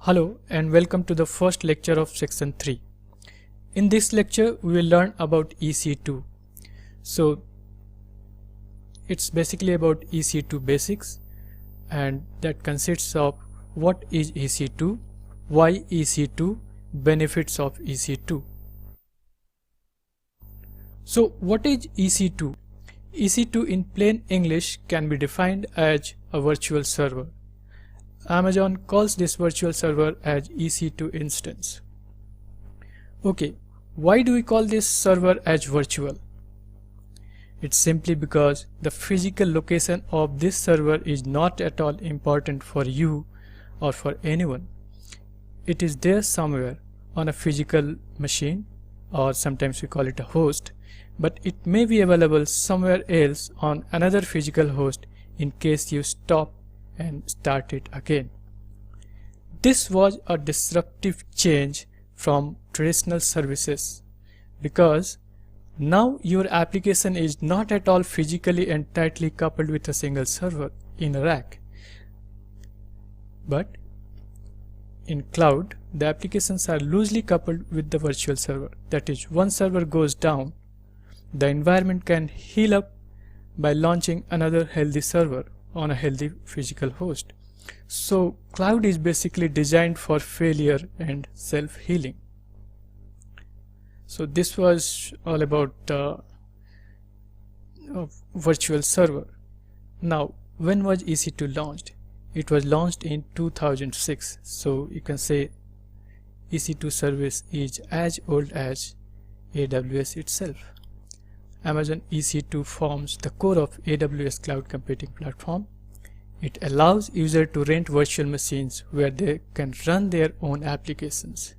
Hello and welcome to the first lecture of section 3. In this lecture we will learn about EC2. So it's basically about EC2 Basics, and that consists of what is EC2, why EC2, benefits of EC2. So what is EC2? EC2 in plain English can be defined as a virtual server. Amazon calls this virtual server as EC2 instance. Okay, why do we call this server as virtual? It's simply because the physical location of this server is not at all important for you or for anyone. It is there somewhere on a physical machine, or sometimes we call it a host, but it may be available somewhere else on another physical host in case you stop and start it again. This was a disruptive change from traditional services because now your application is not at all physically and tightly coupled with a single server in a rack. But in cloud, the applications are loosely coupled with the virtual server. That is, one server goes down, the environment can heal up by launching another healthy server on a healthy physical host. So cloud is basically designed for failure and self-healing. So this was all about virtual server. Now, when was EC2 launched? It was launched in 2006. So you can say EC2 service is as old as AWS itself. Amazon EC2 forms the core of AWS cloud computing platform. It allows users to rent virtual machines where they can run their own applications.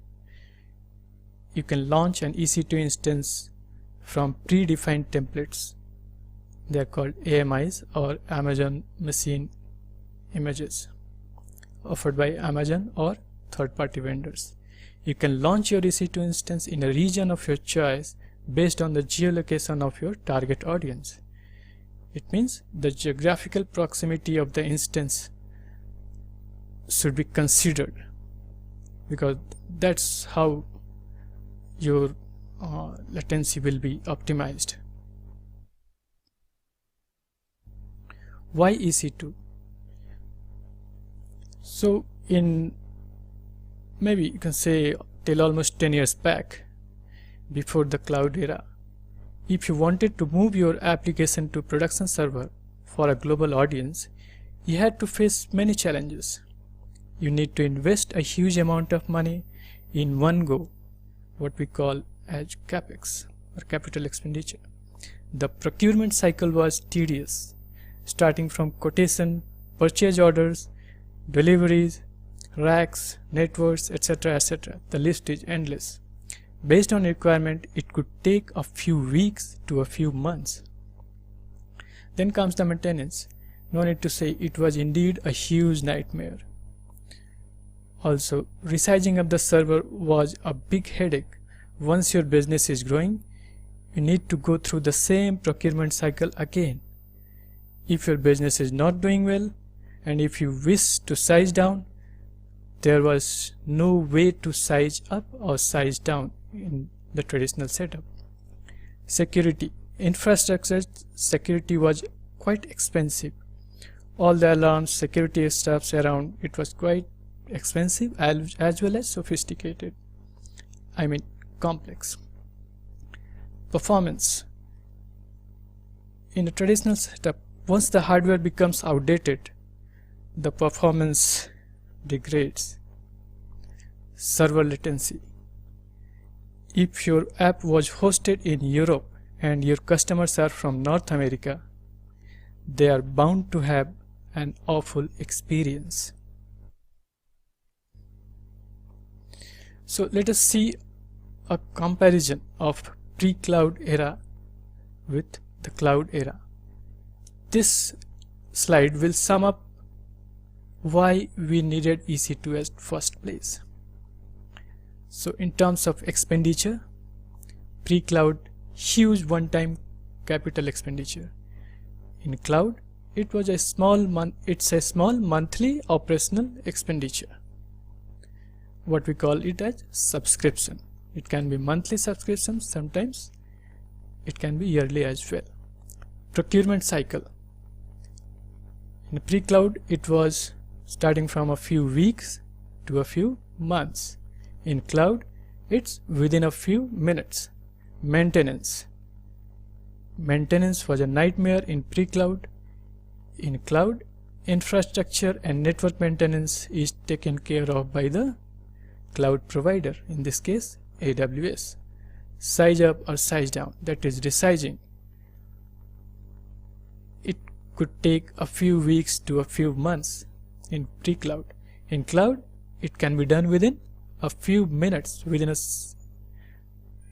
You can launch an EC2 instance from predefined templates. They are called AMIs, or Amazon Machine Images, offered by Amazon or third-party vendors. You can launch your EC2 instance in a region of your choice based on the geolocation of your target audience. It means the geographical proximity of the instance should be considered, because that's how your latency will be optimized. Why EC2? So in maybe you can say till almost 10 years back, before the cloud era, if you wanted to move your application to production server for a global audience, you had to face many challenges. You need to invest a huge amount of money in one go, what we call as CapEx, or capital expenditure. The procurement cycle was tedious, starting from quotation, purchase orders, deliveries, racks, networks, etc. etc. The list is endless. Based on requirement, it could take a few weeks to a few months. Then comes the maintenance. No need to say, it was indeed a huge nightmare. Also, resizing of the server was a big headache. Once your business is growing, you need to go through the same procurement cycle again. If your business is not doing well, and if you wish to size down, there was no way to size up or size down in the traditional setup. Security. Infrastructure security was quite expensive. All the alarms, security stuffs around, it was quite expensive as well as sophisticated. I mean complex. Performance. In a traditional setup, once the hardware becomes outdated, the performance degrades. Server latency. If your app was hosted in Europe and your customers are from North America, they are bound to have an awful experience. So let us see a comparison of pre-cloud era with the cloud era. This slide will sum up why we needed EC2 as first place. So in terms of expenditure, pre-cloud, huge one-time capital expenditure. In cloud, it's a small monthly operational expenditure. what we call it as subscription. It can be monthly subscription, sometimes it can be yearly as well. Procurement cycle. In pre-cloud, it was starting from a few weeks to a few months. In cloud, it's within a few minutes. Maintenance. Maintenance was a nightmare in pre-cloud. In cloud, infrastructure and network maintenance is taken care of by the cloud provider, in this case AWS. Size up or size down, that is resizing. It could take a few weeks to a few months in pre-cloud. In cloud, it can be done within a few minutes,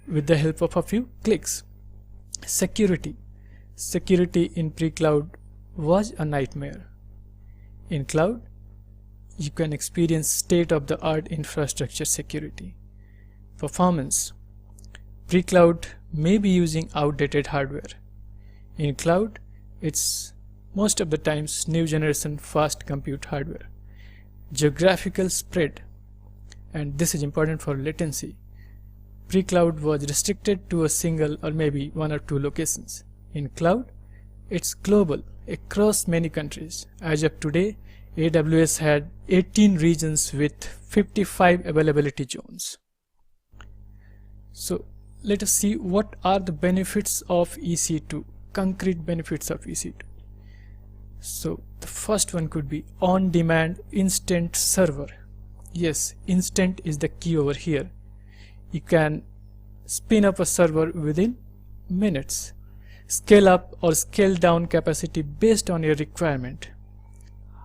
with the help of a few clicks. Security. Security in pre-cloud was a nightmare. In cloud, you can experience state-of-the-art infrastructure security. Performance. Pre-cloud may be using outdated hardware. In cloud, it's most of the times new generation fast compute hardware. Geographical spread, and this is important for latency. Pre-cloud was restricted to a single or maybe one or two locations. In cloud, it's global, across many countries. As of today, AWS had 18 regions with 55 availability zones. So let us see what are the benefits of EC2, concrete benefits of EC2. So the first one could be on-demand instant server. Yes, instant is the key over here. You can spin up a server within minutes. Scale up or scale down capacity based on your requirement.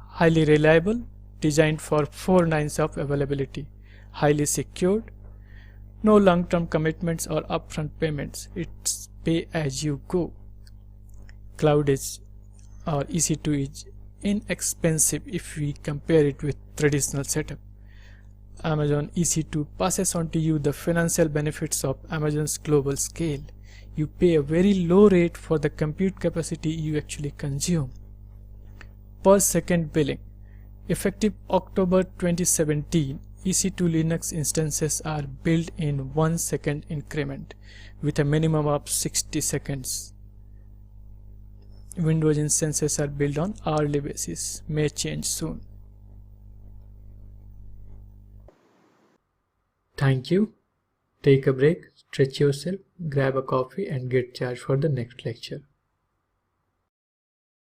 Highly reliable, designed for 4 nines of availability. Highly secured. No long-term commitments or upfront payments. It's pay as you go. Cloud is, or EC2 is inexpensive if we compare it with traditional setup. Amazon EC2 passes on to you the financial benefits of Amazon's global scale. You pay a very low rate for the compute capacity you actually consume. Per second billing. Effective October 2017, EC2 Linux instances are built in 1 second increment with a minimum of 60 seconds. Windows instances are built on hourly basis, may change soon. Thank you. Take a break, stretch yourself, grab a coffee and get charged for the next lecture.